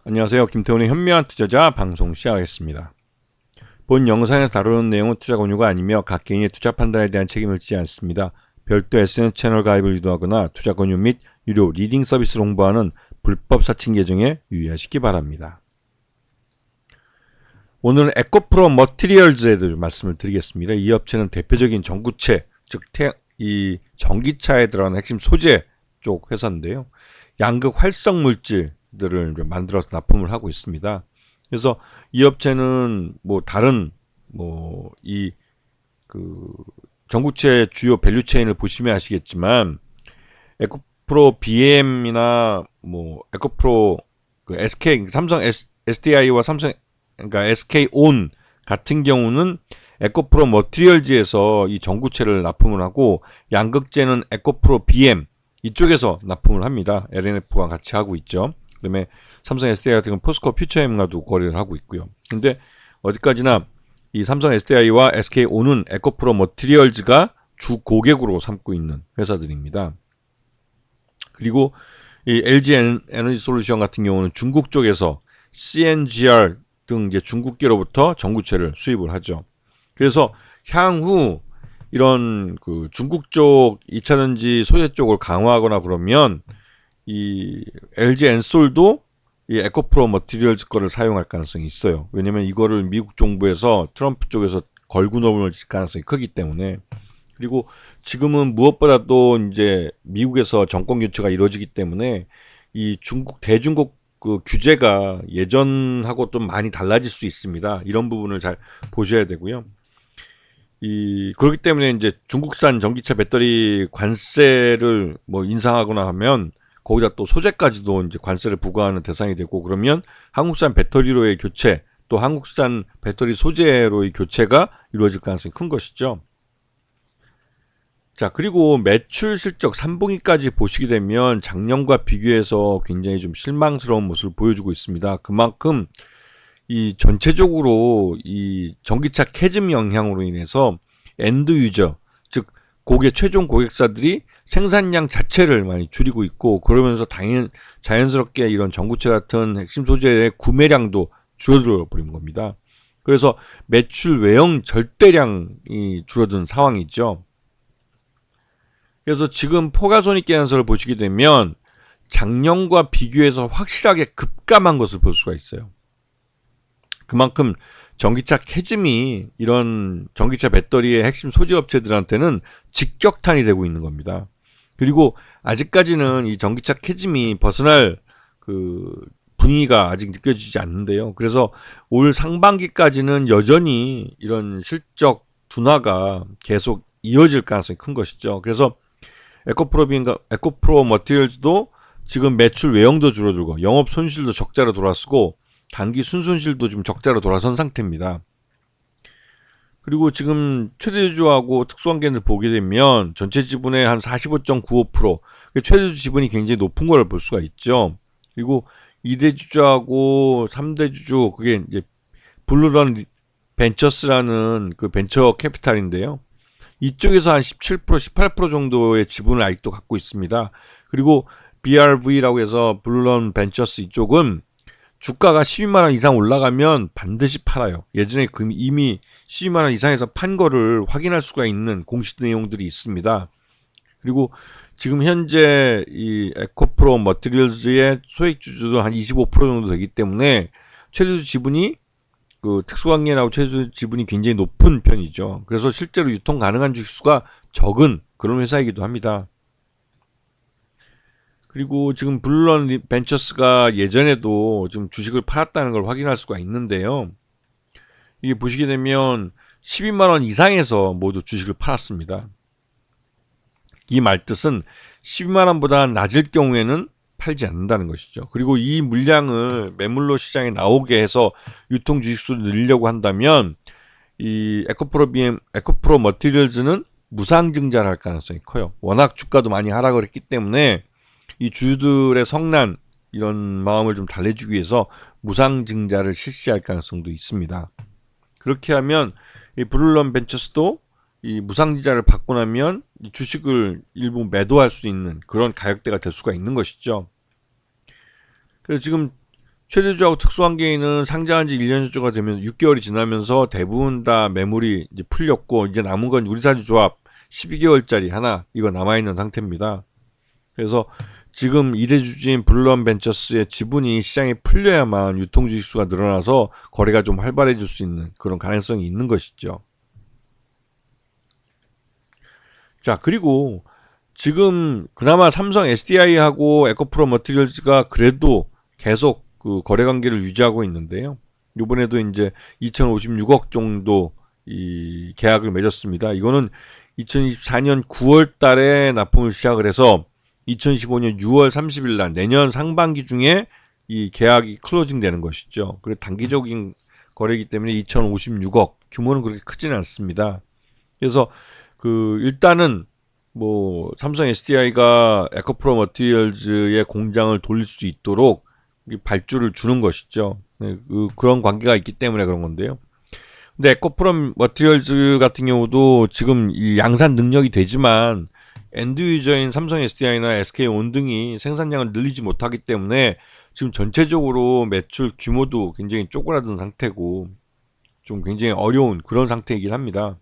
안녕하세요. 김태훈의 현명한 투자자 방송 시작하겠습니다. 본 영상에서 다루는 내용은 투자 권유가 아니며 각 개인의 투자 판단에 대한 책임을 지지 않습니다. 별도 SNS 채널 가입을 유도하거나 투자 권유 및 유료 리딩 서비스를 홍보하는 불법 사칭 계정에 유의하시기 바랍니다. 오늘은 에코프로 머티리얼즈에 대해 말씀을 드리겠습니다. 이 업체는 대표적인 전구체, 즉 이 전기차에 들어가는 핵심 소재 쪽 회사인데요. 양극 활성 물질들을 만들어서 납품을 하고 있습니다. 그래서 이 업체는 다른 이 전구체 주요 밸류 체인을 보시면 아시겠지만 에코프로 BM이나 에코프로 SK 삼성 SDI와 삼성 그러니까 SK온 같은 경우는 에코프로 머티리얼즈에서 이 전구체를 납품을 하고, 양극재는 에코프로 BM 이쪽에서 납품을 합니다. LNF와 같이 하고 있죠. 그다음에 삼성 SDI 같은 경우는 포스코 퓨처엠과도 거래를 하고 있고요. 근데 어디까지나 이 삼성 SDI와 SK온은 에코프로 머티리얼즈가 주 고객으로 삼고 있는 회사들입니다. 그리고 이 LG 에너지 솔루션 같은 경우는 중국 쪽에서 CNGR 등 이제 중국계로부터 전구체를 수입을 하죠. 그래서 향후 이런 중국 쪽 2차전지 소재 쪽을 강화하거나 그러면 이 LG 엔솔도 이 에코프로 머티리얼즈 거를 사용할 가능성이 있어요. 왜냐면 이거를 미국 정부에서 트럼프 쪽에서 걸고 넘을 가능성이 크기 때문에. 그리고 지금은 무엇보다도 이제 미국에서 정권 교체가 이루어지기 때문에 이 대중국 규제가 예전하고 좀 많이 달라질 수 있습니다. 이런 부분을 잘 보셔야 되고요. 그렇기 때문에 이제 중국산 전기차 배터리 관세를 인상하거나 하면 거기다 또 소재까지도 이제 관세를 부과하는 대상이 되고, 그러면 한국산 배터리로의 교체, 또 한국산 배터리 소재로의 교체가 이루어질 가능성이 큰 것이죠. 자, 그리고 매출 실적 3분기까지 보시게 되면 작년과 비교해서 굉장히 좀 실망스러운 모습을 보여주고 있습니다. 그만큼 이 전체적으로 이 전기차 캐즘 영향으로 인해서 엔드 유저, 즉 최종 고객사들이 생산량 자체를 많이 줄이고 있고, 그러면서 자연스럽게 이런 전구체 같은 핵심 소재의 구매량도 줄어들어 버린 겁니다. 그래서 매출 외형 절대량이 줄어든 상황이죠. 그래서 지금 포가손익계산서를 보시게 되면 작년과 비교해서 확실하게 급감한 것을 볼 수가 있어요. 그만큼 전기차 캐즘이 이런 전기차 배터리의 핵심 소재 업체들한테는 직격탄이 되고 있는 겁니다. 그리고 아직까지는 이 전기차 캐즘이 벗어날 분위기가 아직 느껴지지 않는데요. 그래서 올 상반기까지는 여전히 이런 실적 둔화가 계속 이어질 가능성이 큰 것이죠. 그래서 에코프로 머티리얼즈도 지금 매출 외형도 줄어들고 영업 손실도 적자로 돌아서고 단기 순손실도 좀 적자로 돌아선 상태입니다. 그리고 지금 최대주주하고 특수관계를 보게 되면 전체 지분의 한 45.95%, 최대주 지분이 굉장히 높은 걸 볼 수가 있죠. 그리고 2대주주하고 3대주주, 그게 이제 블루런 벤처스라는 벤처 캐피탈인데요. 이쪽에서 한 17%, 18% 정도의 지분을 아직도 갖고 있습니다. 그리고 BRV라고 해서 블루런 벤처스 이쪽은 주가가 12만원 이상 올라가면 반드시 팔아요. 예전에 이미 12만원 이상에서 판 거를 확인할 수가 있는 공시 내용들이 있습니다. 그리고 지금 현재 이 에코프로 머티리얼즈의 소액주주도 한 25% 정도 되기 때문에 최대주 지분이 특수관계나고 최대주 지분이 굉장히 높은 편이죠. 그래서 실제로 유통 가능한 주식수가 적은 그런 회사이기도 합니다. 그리고 지금 블루런 벤처스가 예전에도 지금 주식을 팔았다는 걸 확인할 수가 있는데요. 이게 보시게 되면 12만원 이상에서 모두 주식을 팔았습니다. 이 말뜻은 12만원보다 낮을 경우에는 팔지 않는다는 것이죠. 그리고 이 물량을 매물로 시장에 나오게 해서 유통 주식수를 늘리려고 한다면 이 에코프로 머티리얼즈는 무상증자를 할 가능성이 커요. 워낙 주가도 많이 하락을 했기 때문에 이 주주들의 성난, 이런 마음을 좀 달래주기 위해서 무상증자를 실시할 가능성도 있습니다. 그렇게 하면 이 블루런 벤처스도 이 무상증자를 받고 나면 이 주식을 일부 매도할 수 있는 그런 가격대가 될 수가 있는 것이죠. 그래서 지금 최대주하고 특수환경에는 상장한 지 1년 정도가 되면 6개월이 지나면서 대부분 다 매물이 이제 풀렸고 이제 남은 건 우리사주조합 12개월짜리 하나 이거 남아있는 상태입니다. 그래서 지금 2대 주주인 블루언벤처스의 지분이 시장에 풀려야만 유통주식수가 늘어나서 거래가 좀 활발해질 수 있는 그런 가능성이 있는 것이죠. 자, 그리고 지금 그나마 삼성 SDI하고 에코프로 머티리얼즈가 그래도 계속 그 거래 관계를 유지하고 있는데요. 이번에도 이제 2056억 정도 이 계약을 맺었습니다. 이거는 2024년 9월 달에 납품을 시작을 해서 2015년 6월 30일 날 내년 상반기 중에 이 계약이 클로징 되는 것이죠. 그리고 단기적인 거래이기 때문에 2056억 규모는 그렇게 크지는 않습니다. 그래서 그 일단은 뭐 삼성 SDI가 에코프로 머티리얼즈의 공장을 돌릴 수 있도록 발주를 주는 것이죠. 그런 관계가 있기 때문에 그런 건데요. 근데 에코프로 머티리얼즈 같은 경우도 지금 이 양산 능력이 되지만 엔드 유저인 삼성 SDI나 SK온 등이 생산량을 늘리지 못하기 때문에 지금 전체적으로 매출 규모도 굉장히 쪼그라든 상태고 좀 굉장히 어려운 그런 상태이긴 합니다.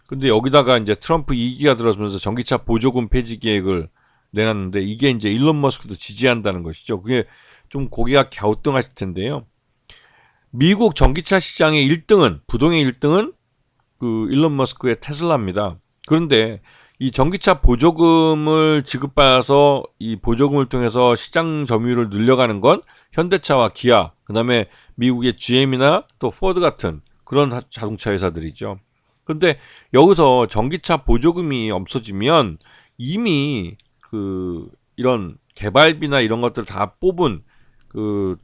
근데 여기다가 이제 트럼프 2기가 들어서면서 전기차 보조금 폐지 계획을 내놨는데 이게 이제 일론 머스크도 지지한다는 것이죠. 그게 좀 고개가 갸우뚱하실 텐데요. 미국 전기차 시장의 1등은 부동의 1등은 그 일론 머스크의 테슬라입니다. 그런데 이 전기차 보조금을 지급받아서 이 보조금을 통해서 시장 점유율을 늘려가는 건 현대차와 기아, 그다음에 미국의 GM이나 또 포드 같은 그런 자동차 회사들이죠. 근데 여기서 전기차 보조금이 없어지면 이미 그 이런 개발비나 이런 것들 다 뽑은 그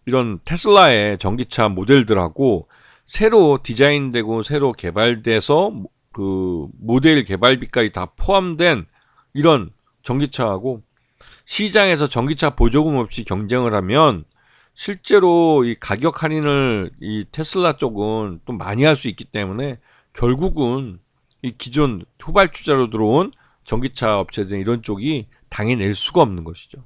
이런 테슬라의 전기차 모델들하고 새로 디자인되고 새로 개발돼서 그 모델 개발비까지 다 포함된 이런 전기차하고 시장에서 전기차 보조금 없이 경쟁을 하면 실제로 이 가격 할인을 이 테슬라 쪽은 또 많이 할 수 있기 때문에 결국은 이 기존 후발주자로 들어온 전기차 업체들 이런 쪽이 당해낼 수가 없는 것이죠.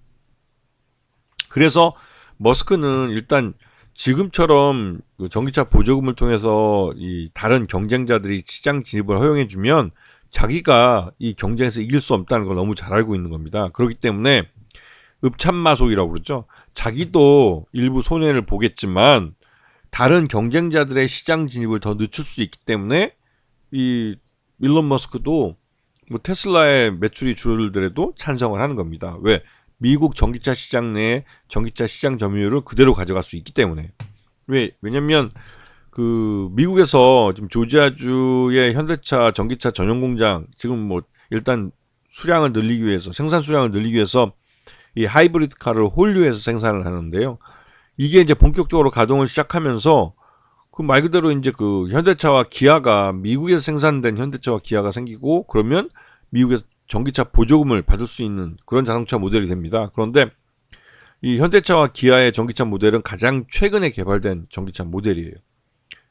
그래서 머스크는 일단 지금처럼 그 전기차 보조금을 통해서 이 다른 경쟁자들이 시장 진입을 허용해주면 자기가 이 경쟁에서 이길 수 없다는 걸 너무 잘 알고 있는 겁니다. 그렇기 때문에 읍참마속이라고 그러죠. 자기도 일부 손해를 보겠지만 다른 경쟁자들의 시장 진입을 더 늦출 수 있기 때문에 이 일론 머스크도 뭐 테슬라의 매출이 줄어들더라도 찬성을 하는 겁니다. 왜? 미국 전기차 시장 내에 전기차 시장 점유율을 그대로 가져갈 수 있기 때문에. 왜냐면 그 미국에서 지금 조지아주의 현대차 전기차 전용 공장 지금 뭐 일단 수량을 늘리기 위해서 생산 수량을 늘리기 위해서 이 하이브리드 카를 홀류해서 생산을 하는데요. 이게 이제 본격적으로 가동을 시작하면서 그 말 그대로 이제 그 현대차와 기아가 미국에서 생산된 현대차와 기아가 생기고 그러면 미국에서 전기차 보조금을 받을 수 있는 그런 자동차 모델이 됩니다. 그런데 이 현대차와 기아의 전기차 모델은 가장 최근에 개발된 전기차 모델이에요.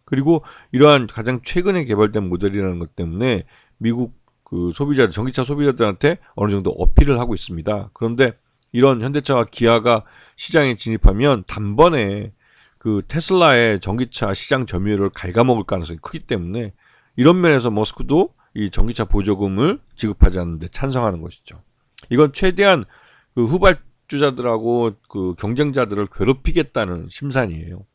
그리고 이러한 가장 최근에 개발된 모델이라는 것 때문에 미국 그 소비자들, 전기차 소비자들한테 어느 정도 어필을 하고 있습니다. 그런데 이런 현대차와 기아가 시장에 진입하면 단번에 그 테슬라의 전기차 시장 점유율을 갉아먹을 가능성이 크기 때문에 이런 면에서 머스크도 이 전기차 보조금을 지급하지 않는데 찬성하는 것이죠. 이건 최대한 그 후발주자들하고 그 경쟁자들을 괴롭히겠다는 심산이에요.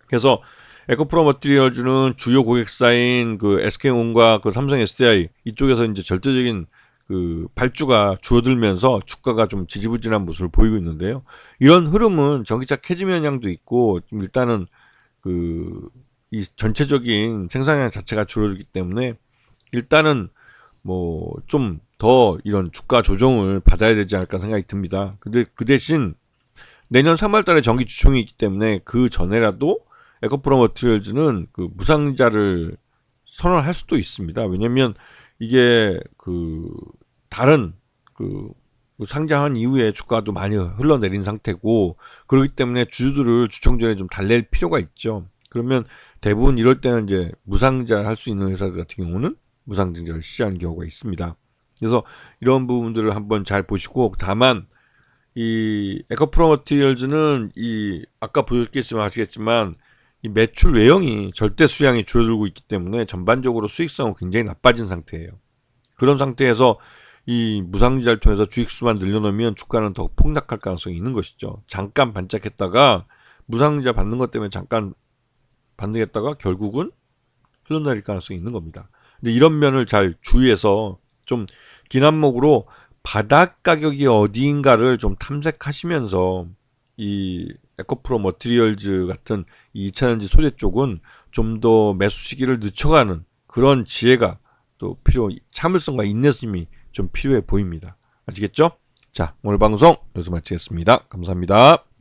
그래서 에코프로 머티리얼즈는 주요 고객사인 그 SK온과 그 삼성 SDI 이쪽에서 이제 절대적인 그 발주가 줄어들면서 주가가 좀 지지부진한 모습을 보이고 있는데요. 이런 흐름은 전기차 캐즘 영향도 있고 일단은 그 이 전체적인 생산량 자체가 줄어들기 때문에 일단은 뭐 좀 더 이런 주가 조정을 받아야 되지 않을까 생각이 듭니다. 근데 그 대신 내년 3월 달에 정기 주총이 있기 때문에 그 전에라도 에코프로 머티리얼즈는 그 무상자를 선언할 수도 있습니다. 왜냐면 이게 그 다른 그 상장한 이후에 주가도 많이 흘러내린 상태고 그렇기 때문에 주주들을 주총 전에 좀 달랠 필요가 있죠. 그러면 대부분 이럴 때는 이제 무상증자를 할 수 있는 회사들 같은 경우는 무상증자를 시작하는 경우가 있습니다. 그래서 이런 부분들을 한번 잘 보시고 다만 이 에코프로 머티리얼즈는 이 아까 보셨겠지만 아시겠지만 이 매출 외형이 절대 수량이 줄어들고 있기 때문에 전반적으로 수익성은 굉장히 나빠진 상태예요. 그런 상태에서 이 무상증자를 통해서 주익수만 늘려놓으면 주가는 더 폭락할 가능성이 있는 것이죠. 잠깐 반짝했다가 무상증자 받는 것 때문에 잠깐 반등했다가 결국은 흘러내릴 가능성이 있는 겁니다. 근데 이런 면을 잘 주의해서 좀 기난목으로 바닥 가격이 어디인가를 좀 탐색하시면서 이 에코프로 머티리얼즈 같은 이 2차전지 소재 쪽은 좀 더 매수 시기를 늦춰가는 그런 지혜가 또 참을성과 인내심이 좀 필요해 보입니다. 아시겠죠? 자, 오늘 방송 여기서 마치겠습니다. 감사합니다.